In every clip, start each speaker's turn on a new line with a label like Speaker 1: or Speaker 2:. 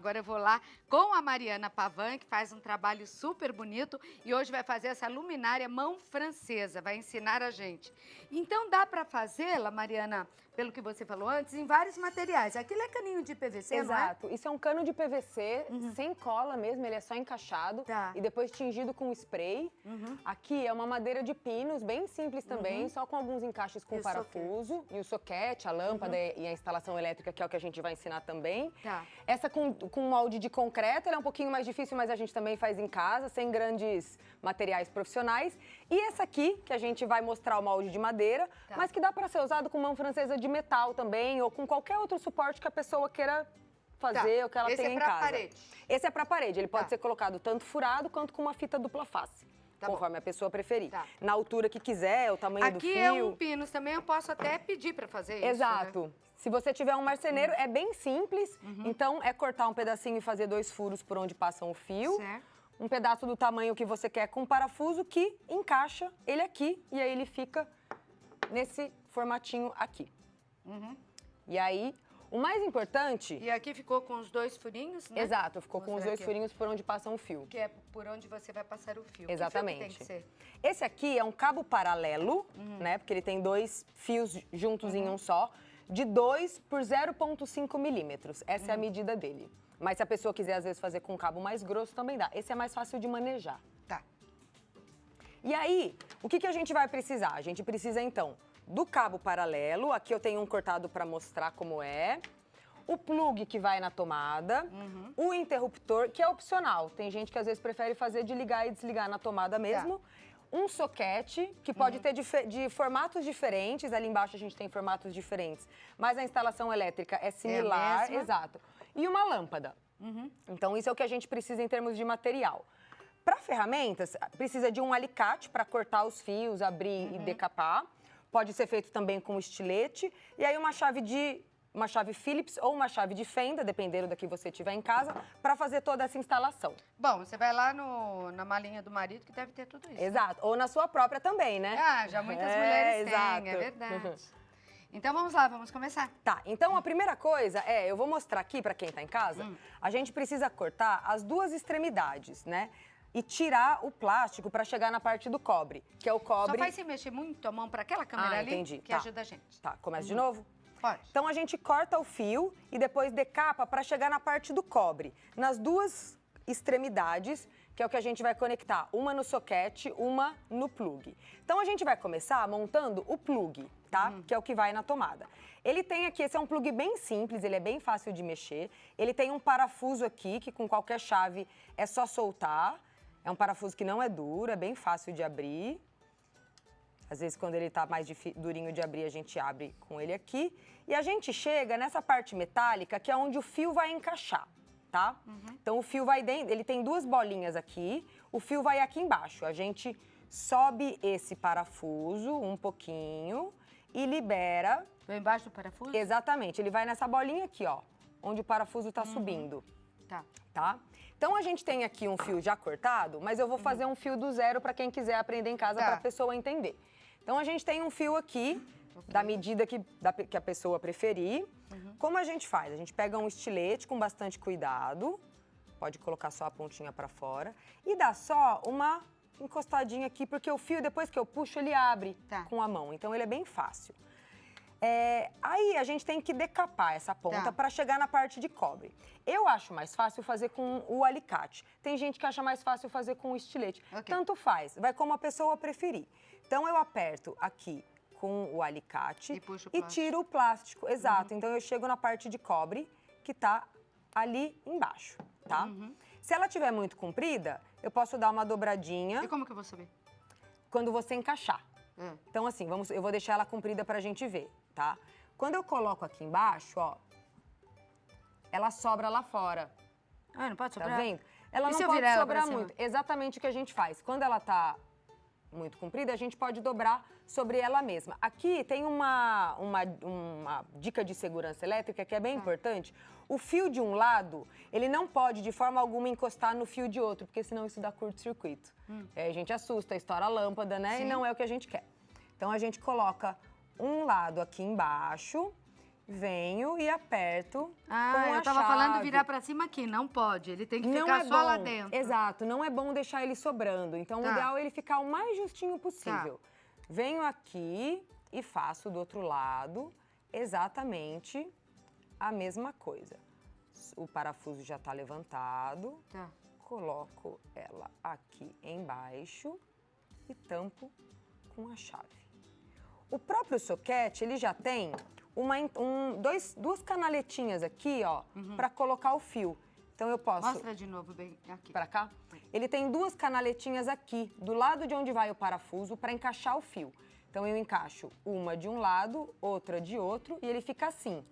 Speaker 1: Agora eu vou lá com a Mariana Pavan, que faz um trabalho super bonito e hoje vai fazer essa luminária mão francesa, vai ensinar a gente. Então dá para fazê-la, Mariana, pelo que você falou antes, em vários materiais. Aquilo é caninho de PVC,
Speaker 2: Exato.
Speaker 1: não é?
Speaker 2: Isso é um cano de PVC, sem cola mesmo, ele é só encaixado
Speaker 1: Tá.
Speaker 2: e depois tingido com spray. Aqui é uma madeira de pinos, bem simples também, só com alguns encaixes com
Speaker 1: E o
Speaker 2: parafuso. E o soquete, a lâmpada e a instalação elétrica, que é o que a gente vai ensinar também.
Speaker 1: Tá.
Speaker 2: Essa com molde de concreto, ela é um pouquinho mais difícil, mas a gente também faz em casa, sem grandes materiais profissionais. E essa aqui, que a gente vai mostrar o molde de madeira,
Speaker 1: Tá.
Speaker 2: mas que dá para ser usado com mão francesa de metal também, ou com qualquer outro suporte que a pessoa queira fazer
Speaker 1: Tá.
Speaker 2: ou que ela
Speaker 1: Esse
Speaker 2: tenha
Speaker 1: é
Speaker 2: em
Speaker 1: pra
Speaker 2: casa.
Speaker 1: parede.
Speaker 2: Esse é para parede, ele pode
Speaker 1: Tá.
Speaker 2: ser colocado tanto furado quanto com uma fita dupla face.
Speaker 1: Tá
Speaker 2: conforme a pessoa preferir.
Speaker 1: Tá.
Speaker 2: Na altura que quiser, o tamanho do
Speaker 1: Aqui
Speaker 2: fio.
Speaker 1: é um pinos também, eu posso até pedir para fazer isso.
Speaker 2: Exato.
Speaker 1: Né?
Speaker 2: Se você tiver um marceneiro, é bem simples. Então, é cortar um pedacinho e fazer 2 furos por onde passa o fio.
Speaker 1: Certo.
Speaker 2: Um pedaço do tamanho que você quer com parafuso que encaixa ele aqui. E aí ele fica nesse formatinho aqui. E aí, o mais importante...
Speaker 1: E aqui ficou com os 2 furinhos, né?
Speaker 2: Exato, ficou com os 2
Speaker 1: aqui.
Speaker 2: furinhos por onde passa o fio.
Speaker 1: Que é por onde você vai passar o fio.
Speaker 2: Exatamente.
Speaker 1: Que fio que tem que ser?
Speaker 2: Esse aqui é um cabo paralelo, né? Porque ele tem 2 fios juntos em um só, de 2 por 0,5 milímetros. Essa é a medida dele. Mas se a pessoa quiser, às vezes, fazer com um cabo mais grosso, também dá. Esse é mais fácil de manejar.
Speaker 1: Tá.
Speaker 2: E aí, o que a gente vai precisar? A gente precisa, então, do cabo paralelo. Aqui eu tenho um cortado para mostrar como é. O plug que vai na tomada. O interruptor, que é opcional. Tem gente que, às vezes, prefere fazer de ligar e desligar na tomada mesmo. Um soquete, que pode ter de formatos diferentes. Ali embaixo a gente tem formatos diferentes. Mas a instalação elétrica é similar.
Speaker 1: mesma?
Speaker 2: Exato. E uma lâmpada. Então, isso é o que a gente precisa em termos de material. Para ferramentas, precisa de um alicate para cortar os fios, abrir e decapar. Pode ser feito também com estilete. E aí uma chave Phillips ou uma chave de fenda, dependendo da que você tiver em casa, para fazer toda essa instalação.
Speaker 1: Bom, você vai lá na malinha do marido que deve ter tudo isso.
Speaker 2: Exato. Ou na sua própria também, né?
Speaker 1: Ah, já muitas mulheres
Speaker 2: exato.
Speaker 1: têm, é verdade. Então vamos lá, vamos começar.
Speaker 2: Tá, então a primeira coisa eu vou mostrar aqui para quem tá em casa, a gente precisa cortar as 2 extremidades, né? E tirar o plástico para chegar na parte do cobre, que é o cobre...
Speaker 1: Só faz sem mexer muito a mão para aquela câmera ali,
Speaker 2: entendi.
Speaker 1: que
Speaker 2: Tá.
Speaker 1: ajuda a gente.
Speaker 2: Tá, começa de novo?
Speaker 1: Pode.
Speaker 2: Então a gente corta o fio e depois decapa para chegar na parte do cobre, nas 2 extremidades, que é o que a gente vai conectar, uma no soquete, uma no plug. Então a gente vai começar montando o plug, tá? Que é o que vai na tomada. Ele tem aqui, esse é um plug bem simples, ele é bem fácil de mexer. Ele tem um parafuso aqui, que com qualquer chave é só soltar. É um parafuso que não é duro, é bem fácil de abrir. Às vezes, quando ele tá mais durinho de abrir, a gente abre com ele aqui. E a gente chega nessa parte metálica, que é onde o fio vai encaixar, tá? Então, o fio vai dentro, ele tem 2 bolinhas aqui, o fio vai aqui embaixo. A gente sobe esse parafuso um pouquinho e libera.
Speaker 1: Tô embaixo do parafuso?
Speaker 2: Exatamente, ele vai nessa bolinha aqui, ó, onde o parafuso tá subindo.
Speaker 1: Tá.
Speaker 2: Tá? Então a gente tem aqui um fio já cortado, mas eu vou fazer um fio do zero para quem quiser aprender em casa,
Speaker 1: Tá.
Speaker 2: para a pessoa entender. Então a gente tem um fio aqui, da medida que a pessoa preferir. Como a gente faz? A gente pega um estilete com bastante cuidado, pode colocar só a pontinha para fora, e dá só uma encostadinha aqui, porque o fio, depois que eu puxo, ele abre com a mão. Então ele é bem fácil. Aí a gente tem que decapar essa ponta para chegar na parte de cobre. Eu acho mais fácil fazer com o alicate. Tem gente que acha mais fácil fazer com o estilete. Tanto faz, vai como a pessoa preferir. Então eu aperto aqui com o alicate
Speaker 1: E puxo o
Speaker 2: e
Speaker 1: plástico.
Speaker 2: tiro o plástico. Exato, então eu chego na parte de cobre que tá ali embaixo, tá? Se ela tiver muito comprida, eu posso dar uma dobradinha
Speaker 1: E como que eu vou saber?
Speaker 2: quando você encaixar. Então, assim, eu vou deixar ela comprida pra gente ver, tá? Quando eu coloco aqui embaixo, ó, ela sobra lá fora.
Speaker 1: Ah, não pode
Speaker 2: Tá
Speaker 1: sobrar?
Speaker 2: vendo? Ela
Speaker 1: E
Speaker 2: não
Speaker 1: se eu
Speaker 2: pode
Speaker 1: virar ela
Speaker 2: sobrar
Speaker 1: pra cima?
Speaker 2: muito. Exatamente o que a gente faz. Quando ela tá muito comprida, a gente pode dobrar sobre ela mesma. Aqui tem uma dica de segurança elétrica que é bem importante. O fio de um lado, ele não pode de forma alguma encostar no fio de outro, porque senão isso dá curto-circuito. A gente assusta, estoura a lâmpada, né?
Speaker 1: Sim.
Speaker 2: E não é o que a gente quer. Então a gente coloca um lado aqui embaixo venho e aperto com
Speaker 1: Ah,
Speaker 2: a
Speaker 1: eu tava
Speaker 2: chave.
Speaker 1: falando virar pra cima aqui, não pode. Ele tem que
Speaker 2: Não
Speaker 1: ficar
Speaker 2: é
Speaker 1: só
Speaker 2: bom,
Speaker 1: lá dentro.
Speaker 2: exato, não é bom deixar ele sobrando. Então, o
Speaker 1: Tá.
Speaker 2: ideal é ele ficar o mais justinho possível. Venho aqui e faço do outro lado exatamente a mesma coisa. O parafuso já está levantado,
Speaker 1: Tá.
Speaker 2: coloco ela aqui embaixo e tampo com a chave. O próprio soquete, ele já tem duas canaletinhas aqui, ó, para colocar o fio. Então eu posso...
Speaker 1: Mostra de novo bem aqui.
Speaker 2: Para cá? Ele tem duas canaletinhas aqui, do lado de onde vai o parafuso, para encaixar o fio. Então eu encaixo uma de um lado, outra de outro, e ele fica assim.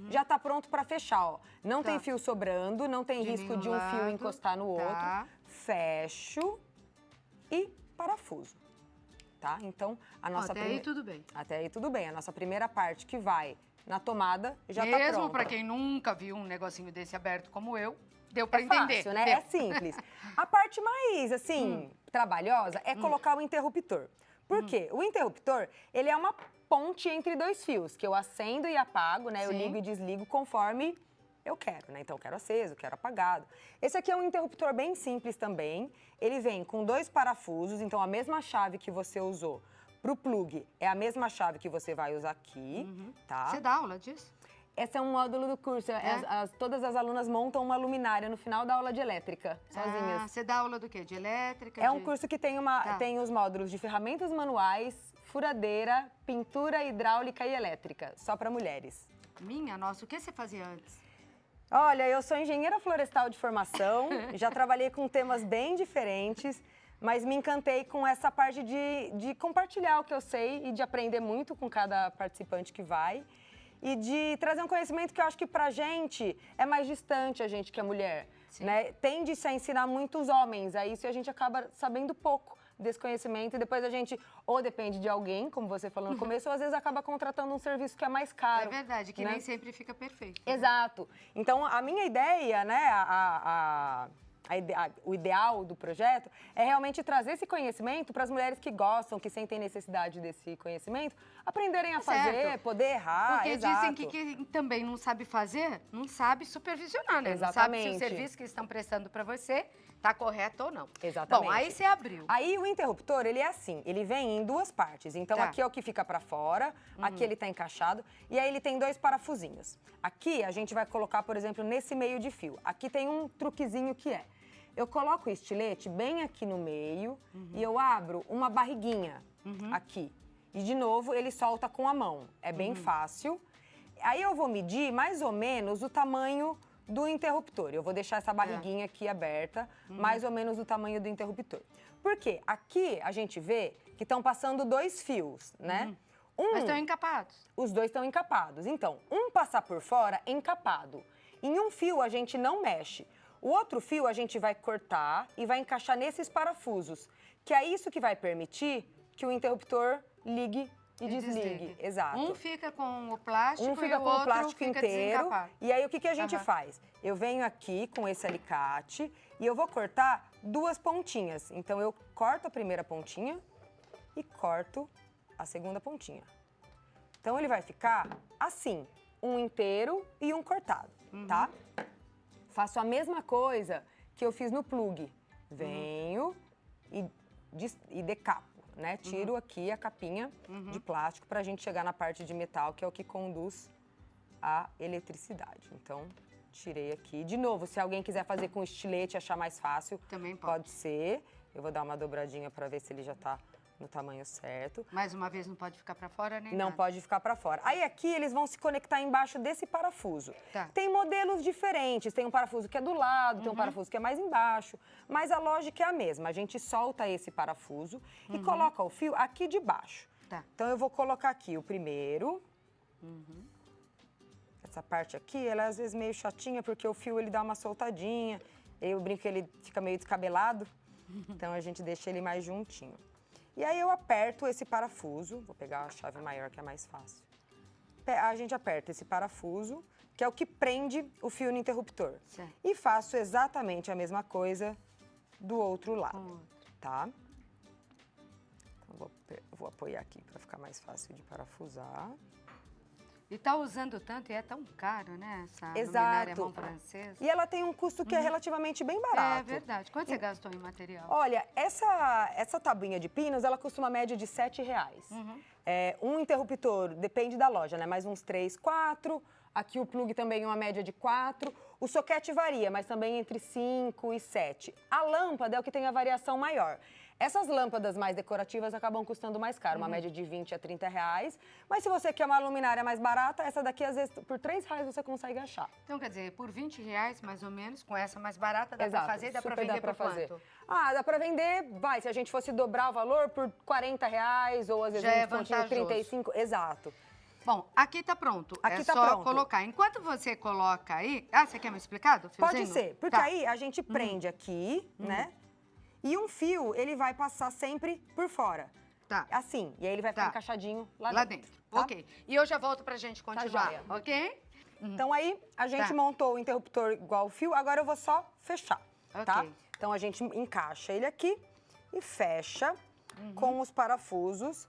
Speaker 2: Já tá pronto para fechar, ó. Não tem fio sobrando, não tem risco de um fio encostar no outro. Fecho e parafuso. Tá? Então, a nossa
Speaker 1: Até aí tudo bem.
Speaker 2: Até aí tudo bem. A nossa primeira parte que vai na tomada já tá pronta.
Speaker 1: Mesmo pra quem nunca viu um negocinho desse aberto como eu, deu pra
Speaker 2: É
Speaker 1: entender.
Speaker 2: fácil, né?
Speaker 1: Deu.
Speaker 2: É simples. A parte mais, assim, trabalhosa é colocar o interruptor. Por quê? O interruptor, ele é uma ponte entre dois fios, que eu acendo e apago, né? Eu
Speaker 1: Sim.
Speaker 2: ligo e desligo conforme eu quero, né? Então, eu quero aceso, quero apagado. Esse aqui é um interruptor bem simples também. Ele vem com dois parafusos, então a mesma chave que você usou pro plug é a mesma chave que você vai usar aqui, tá?
Speaker 1: Você dá aula disso?
Speaker 2: Esse é um módulo do curso. Todas as alunas montam uma luminária no final da aula de elétrica, sozinhas.
Speaker 1: Ah, você dá aula do quê? De elétrica?
Speaker 2: É um curso que tem,
Speaker 1: Tá.
Speaker 2: tem os módulos de ferramentas manuais, furadeira, pintura hidráulica e elétrica, só para mulheres.
Speaker 1: Minha nossa, o que você fazia antes?
Speaker 2: Olha, eu sou engenheira florestal de formação, já trabalhei com temas bem diferentes, mas me encantei com essa parte de compartilhar o que eu sei e de aprender muito com cada participante que vai. E de trazer um conhecimento que eu acho que pra gente é mais distante, a gente que é mulher, né? Tende-se a ensinar muitos homens, a isso e a gente acaba sabendo pouco desse conhecimento e depois a gente ou depende de alguém, como você falou no começo, ou às vezes acaba contratando um serviço que é mais caro.
Speaker 1: É verdade, que
Speaker 2: né?
Speaker 1: nem sempre fica perfeito. Né?
Speaker 2: Exato. Então, a minha ideia, né, o ideal do projeto é realmente trazer esse conhecimento para as mulheres que gostam, que sentem necessidade desse conhecimento, aprenderem a fazer, poder errar.
Speaker 1: Porque
Speaker 2: exato.
Speaker 1: dizem que quem também não sabe fazer, não sabe supervisionar, né?
Speaker 2: Exatamente.
Speaker 1: Não sabe se o serviço que estão prestando para você tá correto ou não.
Speaker 2: Exatamente.
Speaker 1: Bom, aí você abriu.
Speaker 2: Aí o interruptor, ele é assim, ele vem em duas partes. Então
Speaker 1: Tá.
Speaker 2: aqui é o que fica para fora, aqui ele tá encaixado e aí ele tem dois parafusinhos. Aqui a gente vai colocar, por exemplo, nesse meio de fio. Aqui tem um truquezinho que é, eu coloco o estilete bem aqui no meio e eu abro uma barriguinha aqui. E de novo ele solta com a mão, é bem fácil. Aí eu vou medir mais ou menos o tamanho do interruptor. Eu vou deixar essa barriguinha aqui aberta, mais ou menos do tamanho do interruptor. Por quê? Aqui a gente vê que estão passando dois fios, né?
Speaker 1: Mas estão encapados.
Speaker 2: Os dois estão encapados. Então, um passar por fora encapado. Em um fio a gente não mexe. O outro fio a gente vai cortar e vai encaixar nesses parafusos, que é isso que vai permitir que o interruptor ligue e desligue. Exato.
Speaker 1: Um fica com o plástico
Speaker 2: Um fica
Speaker 1: e o
Speaker 2: com o
Speaker 1: outro
Speaker 2: plástico
Speaker 1: fica
Speaker 2: inteiro.
Speaker 1: desencapado.
Speaker 2: E aí, o que a gente faz? Eu venho aqui com esse alicate e eu vou cortar duas pontinhas. Então, eu corto a primeira pontinha e corto a segunda pontinha. Então, ele vai ficar assim, um inteiro e um cortado, tá? Faço a mesma coisa que eu fiz no plug. Venho e decapo. Né? Tiro aqui a capinha de plástico para a gente chegar na parte de metal, que é o que conduz a eletricidade. Então, tirei aqui. De novo, se alguém quiser fazer com estilete e achar mais fácil,
Speaker 1: também pode
Speaker 2: ser. Eu vou dar uma dobradinha para ver se ele já está no tamanho certo.
Speaker 1: Mais uma vez, não pode ficar para fora nem
Speaker 2: Não
Speaker 1: nada.
Speaker 2: pode ficar para fora. Aí aqui eles vão se conectar embaixo desse parafuso.
Speaker 1: Tá.
Speaker 2: Tem modelos diferentes, tem um parafuso que é do lado, tem um parafuso que é mais embaixo, mas a lógica é a mesma. A gente solta esse parafuso e coloca o fio aqui de baixo.
Speaker 1: Tá.
Speaker 2: Então eu vou colocar aqui o primeiro. Essa parte aqui, ela é às vezes meio chatinha porque o fio ele dá uma soltadinha. Eu brinco que ele fica meio descabelado, então a gente deixa ele mais juntinho. E aí eu aperto esse parafuso, vou pegar a chave maior que é mais fácil. A gente aperta esse parafuso, que é o que prende o fio no interruptor.
Speaker 1: Certo.
Speaker 2: E faço exatamente a mesma coisa do outro lado, tá? Então, vou apoiar aqui para ficar mais fácil de parafusar.
Speaker 1: E tá usando tanto e é tão caro, né? Essa
Speaker 2: Exato.
Speaker 1: luminária mão francesa.
Speaker 2: E ela tem um custo que é relativamente bem barato.
Speaker 1: É verdade. Quanto você gastou em material?
Speaker 2: Olha, essa tabuinha de pinos, ela custa uma média de R$7. Um interruptor, depende da loja, né? Mais uns 3, 4. Aqui o plug também uma média de 4. O soquete varia, mas também entre 5 e 7. A lâmpada é o que tem a variação maior. Essas lâmpadas mais decorativas acabam custando mais caro, uma média de 20 a R$30. Mas se você quer uma luminária mais barata, essa daqui, às vezes, por R$3 você consegue achar.
Speaker 1: Então, quer dizer, por R$20, mais ou menos, com essa mais barata, dá
Speaker 2: Exato,
Speaker 1: pra fazer? Dá pra
Speaker 2: super
Speaker 1: vender
Speaker 2: dá pra
Speaker 1: por
Speaker 2: fazer.
Speaker 1: quanto?
Speaker 2: Ah, dá pra vender, se a gente fosse dobrar o valor, por R$40, ou às vezes
Speaker 1: Já
Speaker 2: um
Speaker 1: é
Speaker 2: descontinho
Speaker 1: vantajoso.
Speaker 2: 35. Exato.
Speaker 1: Bom, aqui tá pronto.
Speaker 2: Aqui
Speaker 1: é
Speaker 2: tá
Speaker 1: só
Speaker 2: pronto.
Speaker 1: colocar. Enquanto você coloca aí... Ah, você quer me explicar do fiozinho?
Speaker 2: Pode ser, porque
Speaker 1: Tá.
Speaker 2: aí a gente prende aqui, né? E um fio, ele vai passar sempre por fora.
Speaker 1: Tá.
Speaker 2: Assim, e aí ele vai ficar
Speaker 1: Tá.
Speaker 2: encaixadinho lá dentro.
Speaker 1: Tá? Ok. E eu já volto pra gente
Speaker 2: Tá
Speaker 1: continuar,
Speaker 2: joia.
Speaker 1: ok?
Speaker 2: Então aí a gente
Speaker 1: Tá.
Speaker 2: montou o interruptor igual o fio, agora eu vou só fechar, tá?
Speaker 1: Ok.
Speaker 2: Então a gente encaixa ele aqui e fecha com os parafusos,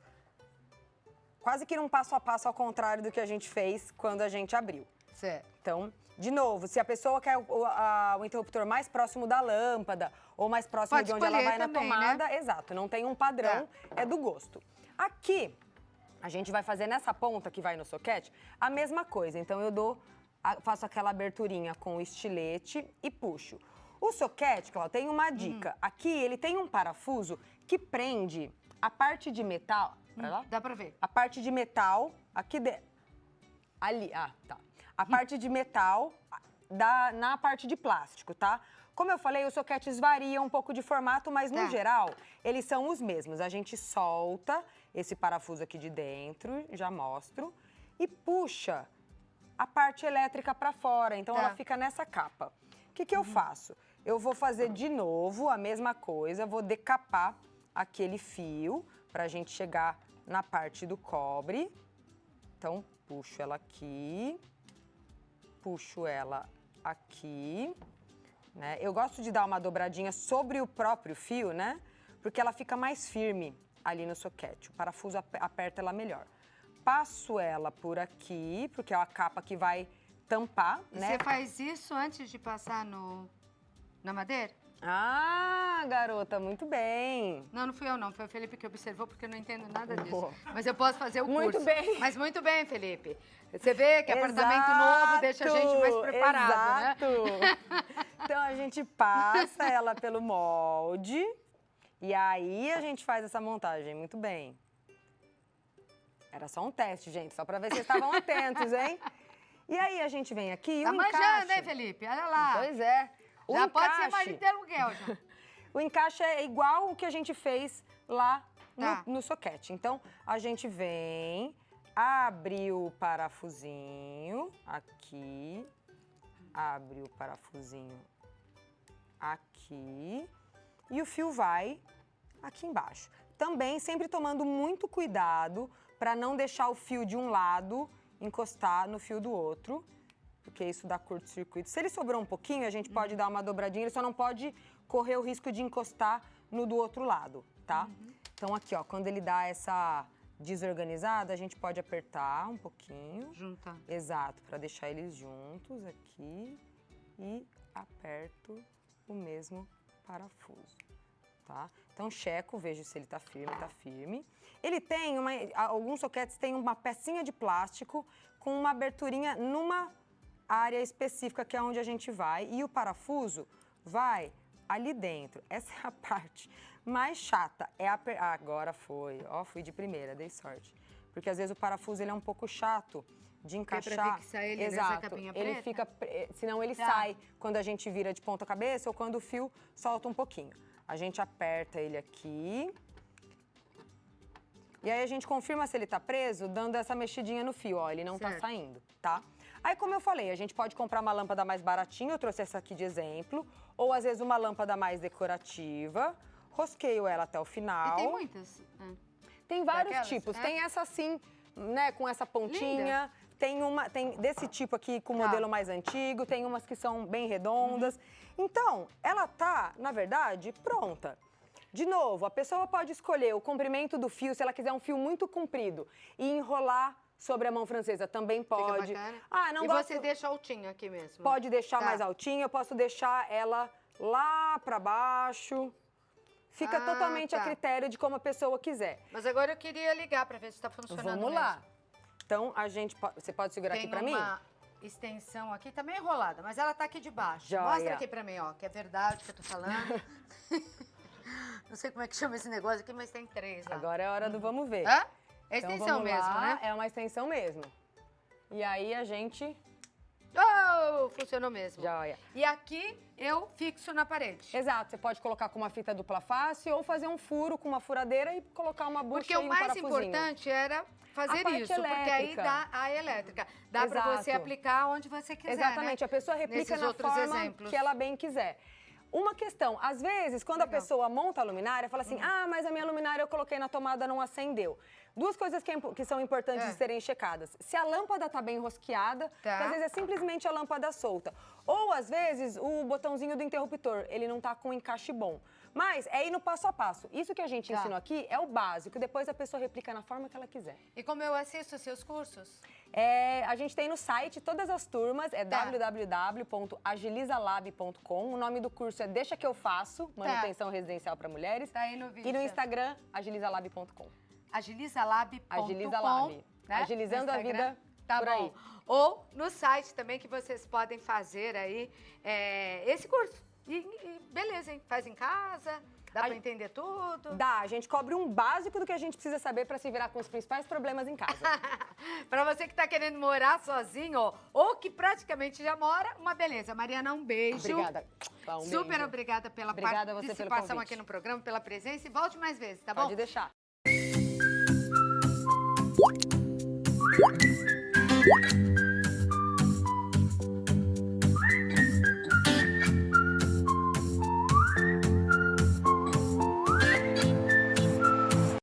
Speaker 2: quase que num passo a passo ao contrário do que a gente fez quando a gente abriu.
Speaker 1: Certo.
Speaker 2: Então, de novo, se a pessoa quer o interruptor mais próximo da lâmpada ou mais próximo
Speaker 1: Pode
Speaker 2: de onde ela
Speaker 1: escolher
Speaker 2: vai
Speaker 1: também,
Speaker 2: na tomada, exato, não tem um padrão, é do gosto. Aqui, a gente vai fazer nessa ponta que vai no soquete a mesma coisa. Então, faço aquela aberturinha com o estilete e puxo. O soquete, Cláudia, tem uma dica. Aqui, ele tem um parafuso que prende a parte de metal... Vai lá?
Speaker 1: Dá pra ver.
Speaker 2: A parte de metal, aqui ali, tá. A parte de metal na parte de plástico, tá? Como eu falei, os soquetes variam um pouco de formato, mas no geral, eles são os mesmos. A gente solta esse parafuso aqui de dentro, já mostro, e puxa a parte elétrica para fora, então ela fica nessa capa. O que eu faço? Eu vou fazer de novo a mesma coisa, vou decapar aquele fio pra gente chegar na parte do cobre. Então, puxo ela aqui, puxo ela aqui, né? Eu gosto de dar uma dobradinha sobre o próprio fio, né? Porque ela fica mais firme ali no soquete. O parafuso aperta ela melhor. Passo ela por aqui, porque é a capa que vai tampar, né?
Speaker 1: Você faz isso antes de passar na madeira?
Speaker 2: Ah, garota, muito bem.
Speaker 1: Não, não fui eu não, foi o Felipe que observou, porque eu não entendo nada disso.
Speaker 2: Boa.
Speaker 1: Mas eu posso fazer o curso.
Speaker 2: Muito bem.
Speaker 1: Mas muito bem, Felipe. Você vê que apartamento
Speaker 2: Exato,
Speaker 1: novo deixa a gente mais preparado,
Speaker 2: exato.
Speaker 1: né?
Speaker 2: Então a gente passa ela pelo molde e aí a gente faz essa montagem. Muito bem. Era só um teste, gente, só para ver se vocês estavam atentos, hein? E aí a gente vem aqui e
Speaker 1: Tá
Speaker 2: o
Speaker 1: manjando,
Speaker 2: encaixe...
Speaker 1: hein, Felipe? Olha lá.
Speaker 2: Pois é. O
Speaker 1: Já pode ser
Speaker 2: encaixe-
Speaker 1: marido de aluguel, já.
Speaker 2: O encaixe é igual o que a gente fez lá
Speaker 1: Tá.
Speaker 2: no soquete. Então, a gente vem, abre o parafusinho aqui, abre o parafusinho aqui e o fio vai aqui embaixo. Também sempre tomando muito cuidado para não deixar o fio de um lado encostar no fio do outro, porque isso dá curto-circuito. Se ele sobrou um pouquinho, a gente pode dar uma dobradinha, ele só não pode correr o risco de encostar no do outro lado, tá? Então aqui, ó, quando ele dá essa desorganizada, a gente pode apertar um pouquinho.
Speaker 1: Junta.
Speaker 2: Exato, para deixar eles juntos aqui e aperto o mesmo parafuso, tá? Então checo, vejo se ele tá firme. Ele tem alguns soquetes têm uma pecinha de plástico com uma aberturinha numa área específica que é onde a gente vai e o parafuso vai ali dentro. Essa é a parte mais chata. Agora foi. Ó, fui de primeira, dei sorte. Porque às vezes o parafuso ele é um pouco chato de encaixar.
Speaker 1: Pra fixar ele nessa
Speaker 2: Exato.
Speaker 1: capinha
Speaker 2: Ele
Speaker 1: preta?
Speaker 2: fica, senão ele
Speaker 1: Tá.
Speaker 2: sai quando a gente vira de ponta cabeça ou quando o fio solta um pouquinho. A gente aperta ele aqui. E aí a gente confirma se ele tá preso, dando essa mexidinha no fio, ó, ele não tá
Speaker 1: Certo.
Speaker 2: saindo, tá? Aí, como eu falei, a gente pode comprar uma lâmpada mais baratinha, eu trouxe essa aqui de exemplo, ou às vezes uma lâmpada mais decorativa, rosqueio ela até o final.
Speaker 1: E tem muitas.
Speaker 2: Tem vários
Speaker 1: Daquelas,
Speaker 2: tipos,
Speaker 1: é?
Speaker 2: tem essa assim, né, com essa pontinha, tem desse tipo aqui com o
Speaker 1: Tá.
Speaker 2: modelo mais antigo, tem umas que são bem redondas. Então, ela tá, na verdade, pronta. De novo, a pessoa pode escolher o comprimento do fio, se ela quiser um fio muito comprido, e enrolar sobre a mão francesa, também pode.
Speaker 1: Fica bacana.
Speaker 2: Ah, não
Speaker 1: e
Speaker 2: gosto...
Speaker 1: você deixa altinho aqui mesmo.
Speaker 2: Pode deixar
Speaker 1: Tá.
Speaker 2: mais altinha, eu posso deixar ela lá pra baixo. Fica totalmente a
Speaker 1: tá.
Speaker 2: critério de como a pessoa quiser.
Speaker 1: Mas agora eu queria ligar pra ver se tá funcionando
Speaker 2: Vamos lá.
Speaker 1: mesmo.
Speaker 2: Então, você pode segurar
Speaker 1: Tem
Speaker 2: aqui pra mim?
Speaker 1: uma extensão aqui, tá meio enrolada, mas ela tá aqui de baixo.
Speaker 2: Joia.
Speaker 1: Mostra aqui pra mim, ó, que é verdade que eu tô falando. Não sei como é que chama esse negócio aqui, mas tem 3 lá.
Speaker 2: Agora é a hora do vamos ver.
Speaker 1: Hã? É
Speaker 2: Então,
Speaker 1: extensão
Speaker 2: vamos
Speaker 1: mesmo,
Speaker 2: lá.
Speaker 1: né?
Speaker 2: É uma extensão mesmo. E aí a gente...
Speaker 1: Oh, funcionou mesmo.
Speaker 2: Joia.
Speaker 1: E aqui eu fixo na parede.
Speaker 2: Exato, você pode colocar com uma fita dupla face ou fazer um furo com uma furadeira e colocar uma bucha
Speaker 1: Porque
Speaker 2: e
Speaker 1: o
Speaker 2: um
Speaker 1: mais
Speaker 2: parafusinho.
Speaker 1: importante era fazer
Speaker 2: A parte
Speaker 1: isso, porque aí
Speaker 2: elétrica.
Speaker 1: dá a elétrica. Dá pra
Speaker 2: Exato.
Speaker 1: você aplicar onde você quiser,
Speaker 2: Exatamente,
Speaker 1: né?
Speaker 2: a pessoa replica
Speaker 1: Nesses
Speaker 2: na
Speaker 1: outros
Speaker 2: forma
Speaker 1: exemplos.
Speaker 2: que ela bem quiser. Uma questão, às vezes, quando a
Speaker 1: Legal.
Speaker 2: pessoa monta a luminária, fala assim, mas a minha luminária eu coloquei na tomada, não acendeu. Duas coisas que são importantes de serem checadas. Se a lâmpada tá bem rosqueada,
Speaker 1: Tá.
Speaker 2: que às vezes é simplesmente a lâmpada solta. Ou, às vezes, o botãozinho do interruptor, ele não tá com um encaixe bom. Mas é ir no passo a passo. Isso que a gente
Speaker 1: Tá.
Speaker 2: ensinou aqui é o básico, depois a pessoa replica na forma que ela quiser.
Speaker 1: E como eu assisto os seus cursos?
Speaker 2: A gente tem no site todas as turmas, é www.agilizalab.com. O nome do curso é Deixa que eu faço, manutenção residencial para mulheres.
Speaker 1: Tá aí no vídeo.
Speaker 2: E no Instagram, agilizalab.com.
Speaker 1: Agilizalab.com.
Speaker 2: Agiliza Lab.
Speaker 1: Né?
Speaker 2: Agilizando
Speaker 1: No
Speaker 2: a
Speaker 1: Instagram.
Speaker 2: vida
Speaker 1: Tá
Speaker 2: por
Speaker 1: bom.
Speaker 2: aí.
Speaker 1: Ou no site também que vocês podem fazer aí esse curso. E beleza, hein? Faz em casa, dá pra entender tudo.
Speaker 2: Dá, a gente cobre um básico do que a gente precisa saber para se virar com os principais problemas em casa.
Speaker 1: Pra você que tá querendo morar sozinho, ó, ou que praticamente já mora, uma beleza. Mariana, um beijo.
Speaker 2: Obrigada. Tá, um
Speaker 1: Super
Speaker 2: beijo.
Speaker 1: obrigada pela
Speaker 2: Obrigada a você pelo
Speaker 1: participação
Speaker 2: convite.
Speaker 1: aqui no programa, pela presença. E volte mais vezes, tá bom?
Speaker 2: Pode deixar.